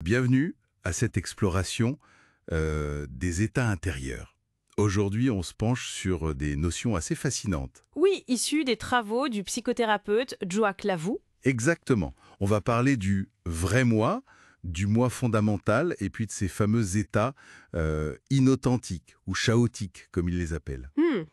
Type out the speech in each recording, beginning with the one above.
Bienvenue à cette exploration des états intérieurs. Aujourd'hui, on se penche sur des notions assez fascinantes. Oui, issu des travaux du psychothérapeute Joa Clavou. Exactement. On va parler du vrai moi, du moi fondamental, et puis de ces fameux états inauthentiques ou chaotiques, comme il les appelle. Hmm.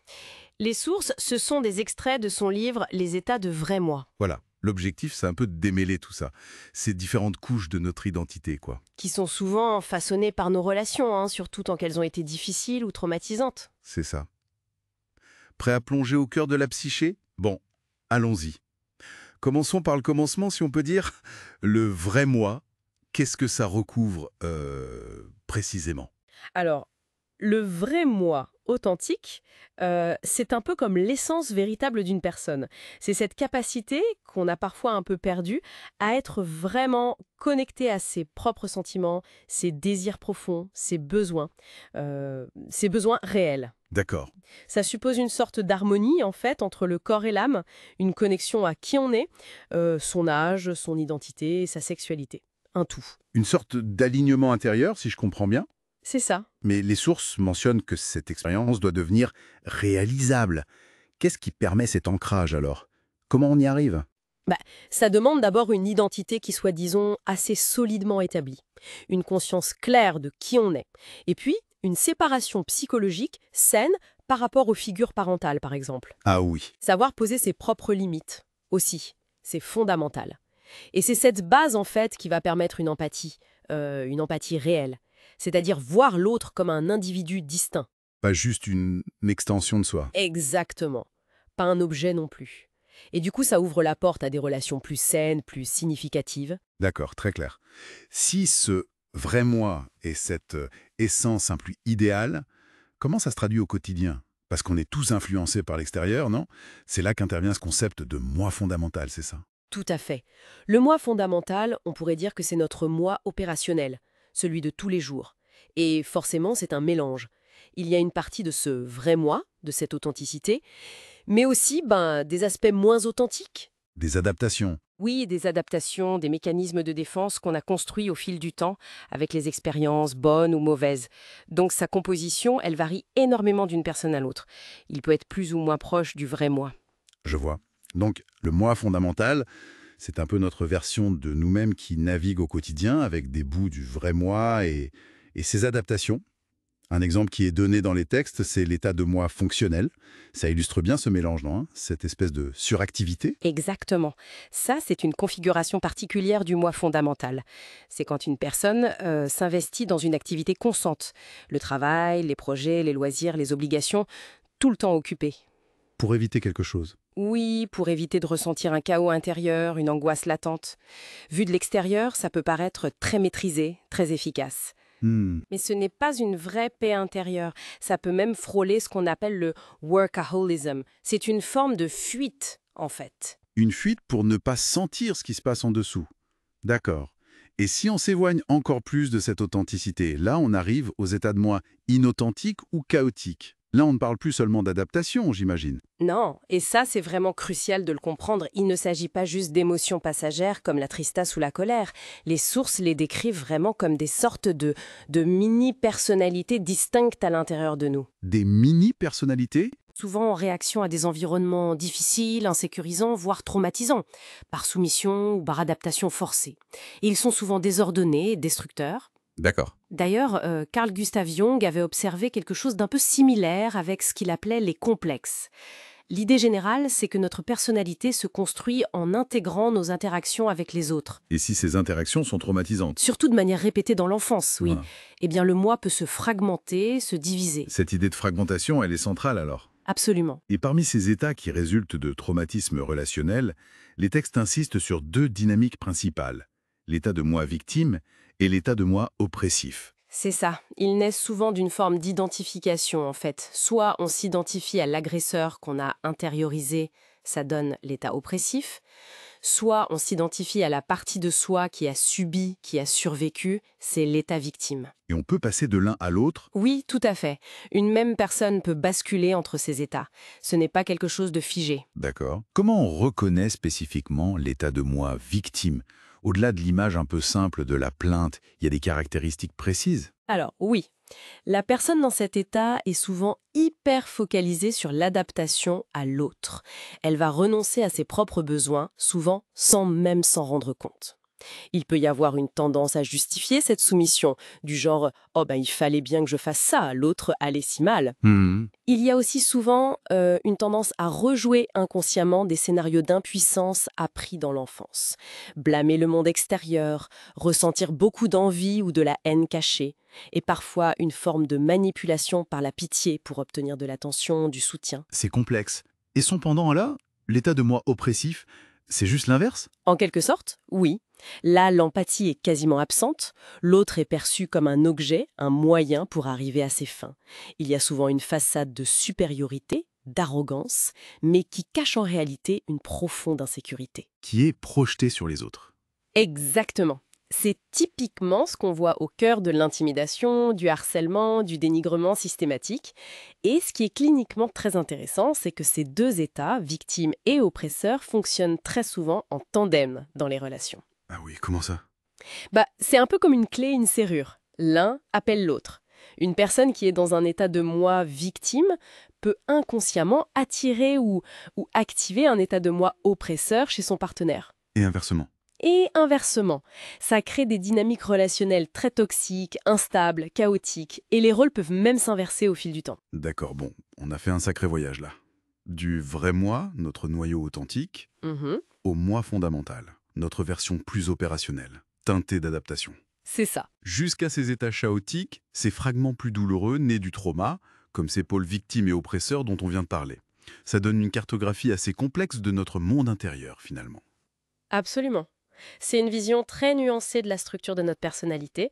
Les sources, ce sont des extraits de son livre Les états de vrai moi, Voilà. L'objectif, c'est un peu de démêler tout ça. Ces différentes couches de notre identité, quoi. qui sont souvent façonnées par nos relations, surtout tant qu'elles ont été difficiles ou traumatisantes. C'est ça. Prêt à plonger au cœur de la psyché? Bon, allons-y. Commençons par le commencement, si on peut dire. Le vrai moi, qu'est-ce que ça recouvre précisément? Alors, le vrai moi authentique, c'est un peu comme l'essence véritable d'une personne. C'est cette capacité qu'on a parfois un peu perdue à être vraiment connecté à ses propres sentiments, ses désirs profonds, ses besoins réels. D'accord. Ça suppose une sorte d'harmonie, en fait, entre le corps et l'âme, une connexion à qui on est, son âge, son identité, sa sexualité. Un tout. Une sorte d'alignement intérieur, si je comprends bien. C'est ça. Mais les sources mentionnent que cette expérience doit devenir réalisable. Qu'est-ce qui permet cet ancrage alors? Comment on y arrive? Ça demande d'abord une identité qui soit, disons, assez solidement établie. Une conscience claire de qui on est. Et puis, une séparation psychologique saine par rapport aux figures parentales, par exemple. Ah oui. Savoir poser ses propres limites, aussi. C'est fondamental. Et c'est cette base, en fait, qui va permettre une empathie réelle. C'est-à-dire voir l'autre comme un individu distinct. Pas juste une extension de soi. Exactement. Pas un objet non plus. Et du coup, ça ouvre la porte à des relations plus saines, plus significatives. D'accord, très clair. Si ce vrai moi est cette essence un plus idéale, comment ça se traduit au quotidien? Parce qu'on est tous influencés par l'extérieur, non? C'est là qu'intervient ce concept de moi fondamental, c'est ça? Tout à fait. Le moi fondamental, on pourrait dire que c'est notre moi opérationnel, celui de tous les jours. Et forcément, c'est un mélange. Il y a une partie de ce vrai moi, de cette authenticité, mais aussi des aspects moins authentiques. Des adaptations. Oui, des adaptations, des mécanismes de défense qu'on a construits au fil du temps, avec les expériences bonnes ou mauvaises. Donc sa composition, elle varie énormément d'une personne à l'autre. Il peut être plus ou moins proche du vrai moi. Je vois. Donc, le moi fondamental, c'est un peu notre version de nous-mêmes qui navigue au quotidien avec des bouts du vrai moi et ses adaptations. Un exemple qui est donné dans les textes, c'est l'état de moi fonctionnel. Ça illustre bien ce mélange, non, hein? Cette espèce de suractivité. Exactement. Ça, c'est une configuration particulière du moi fondamental. C'est quand une personne s'investit dans une activité constante. Le travail, les projets, les loisirs, les obligations, tout le temps occupé. Pour éviter quelque chose. Oui, pour éviter de ressentir un chaos intérieur, une angoisse latente. Vu de l'extérieur, ça peut paraître très maîtrisé, très efficace. Hmm. Mais ce n'est pas une vraie paix intérieure. Ça peut même frôler ce qu'on appelle le workaholism. C'est une forme de fuite, en fait. Une fuite pour ne pas sentir ce qui se passe en dessous. D'accord. Et si on s'éloigne encore plus de cette authenticité, là on arrive aux états de moi inauthentiques ou chaotiques. Là on ne parle plus seulement d'adaptation, j'imagine. Non, et ça c'est vraiment crucial de le comprendre. Il ne s'agit pas juste d'émotions passagères comme la tristesse ou la colère. Les sources les décrivent vraiment comme des sortes de mini-personnalités distinctes à l'intérieur de nous. Des mini-personnalités? Souvent en réaction à des environnements difficiles, insécurisants, voire traumatisants, par soumission ou par adaptation forcée. Et ils sont souvent désordonnés et destructeurs. D'accord. D'ailleurs, Carl Gustav Jung avait observé quelque chose d'un peu similaire avec ce qu'il appelait les complexes. L'idée générale, c'est que notre personnalité se construit en intégrant nos interactions avec les autres. Et si ces interactions sont traumatisantes? Surtout de manière répétée dans l'enfance, oui. Voilà. Eh bien, le moi peut se fragmenter, se diviser. Cette idée de fragmentation, elle est centrale alors. Absolument. Et parmi ces états qui résultent de traumatismes relationnels, les textes insistent sur deux dynamiques principales, l'état de moi victime et l'état de moi oppressif. C'est ça. Ils naissent souvent d'une forme d'identification, en fait. Soit on s'identifie à l'agresseur qu'on a intériorisé, ça donne l'état oppressif. Soit on s'identifie à la partie de soi qui a subi, qui a survécu, c'est l'état victime. Et on peut passer de l'un à l'autre. Oui, tout à fait. Une même personne peut basculer entre ces états. Ce n'est pas quelque chose de figé. D'accord. Comment on reconnaît spécifiquement l'état de moi victime? Au-delà de l'image un peu simple de la plainte, il y a des caractéristiques précises. Alors oui, la personne dans cet état est souvent hyper focalisée sur l'adaptation à l'autre. Elle va renoncer à ses propres besoins, souvent sans même s'en rendre compte. Il peut y avoir une tendance à justifier cette soumission, du genre «Oh ben il fallait bien que je fasse ça, l'autre allait si mal». Hmm. Il y a aussi souvent une tendance à rejouer inconsciemment des scénarios d'impuissance appris dans l'enfance. Blâmer le monde extérieur, ressentir beaucoup d'envie ou de la haine cachée, et parfois une forme de manipulation par la pitié pour obtenir de l'attention, du soutien. C'est complexe. Et son pendant là, l'état de moi oppressif, c'est juste l'inverse? En quelque sorte, oui. Là, l'empathie est quasiment absente, l'autre est perçu comme un objet, un moyen pour arriver à ses fins. Il y a souvent une façade de supériorité, d'arrogance, mais qui cache en réalité une profonde insécurité. Qui est projeté sur les autres. Exactement. C'est typiquement ce qu'on voit au cœur de l'intimidation, du harcèlement, du dénigrement systématique. Et ce qui est cliniquement très intéressant, c'est que ces deux états, victime et oppresseur, fonctionnent très souvent en tandem dans les relations. Ah oui, comment ça? C'est un peu comme une clé et une serrure. L'un appelle l'autre. Une personne qui est dans un état de moi victime peut inconsciemment attirer ou activer un état de moi oppresseur chez son partenaire. Et inversement. Et inversement, ça crée des dynamiques relationnelles très toxiques, instables, chaotiques, et les rôles peuvent même s'inverser au fil du temps. D'accord, bon, on a fait un sacré voyage là. Du vrai moi, notre noyau authentique, Mhm, au moi fondamental, notre version plus opérationnelle, teintée d'adaptation. c'est ça. Jusqu'à ces états chaotiques, ces fragments plus douloureux nés du trauma, comme ces pôles victimes et oppresseurs dont on vient de parler. Ça donne une cartographie assez complexe de notre monde intérieur, finalement. Absolument. C'est une vision très nuancée de la structure de notre personnalité,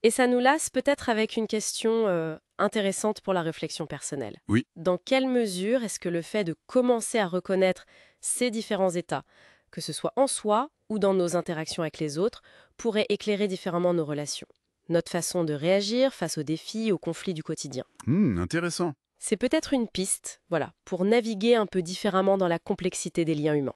et ça nous laisse peut-être avec une question intéressante pour la réflexion personnelle. Oui. Dans quelle mesure est-ce que le fait de commencer à reconnaître ces différents états, que ce soit en soi ou dans nos interactions avec les autres, pourrait éclairer différemment nos relations, notre façon de réagir face aux défis, aux conflits du quotidien? Intéressant. C'est peut-être une piste, voilà, pour naviguer un peu différemment dans la complexité des liens humains.